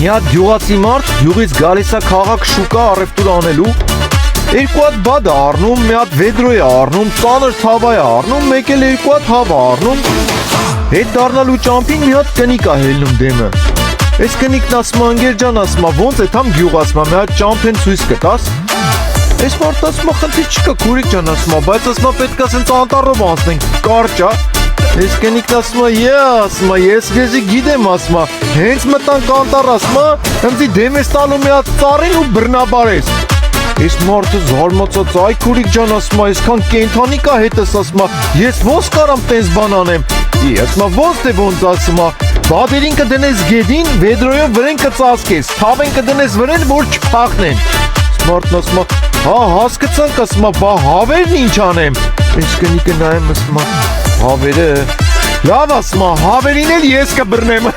մի հատ գյուղացի մարդ գյուղից գալիս է քաղաք շուկա առևտուր անելու, երկու հատ բադ է առնում, մի հատ վեդրո է առնում, ծանր թավա է առնում, մեկ էլ երկու հատ հավ է առնում, հետ դառնալու ճամփին մի հատ կնիկ է հելնում դեմը։ Այս կնիկն ասում է, ընկեր ջան, ասում է, ոնց է թամ գյուղ, ասում է, մի հատ ճամփեն ցույց կտաս։ Այս մարդը ասում է, խնդիր չկա, քուրիկ ջան, ասում է, բայց ասում է, պետք է ասենց անտառով անցնենք, կարճ է։ Այս կնիկն ասում է, ասում է, ես քեզի գիտեմ, ասում է, հենց մտանք անտառ, ասում է, ինձ դեմ ես տալու մի հատ ծառին ու բռնաբարես։ Այս մարդը զարմացած, այ քուրիկ ջան, ասում է, այսքան կենթանի կա հետս, ասում է, ես ոնց կարամ տես բան անեմ։ Ասում է, ոնց թե ոնց, ասում է, բադերին կդնես գեդին, վեդրոյով վրեն կծածկես, թավեն կդնես վրեն, որ չփախնեն։ Մարդն ասում է, հա, հասկացանք, ասում է, բա հավերն ինչ անեմ։ Այս կնիկը նայում, ասում է, հավերը, լավ, ասում է, հավերին էլ ես կբռնեմ։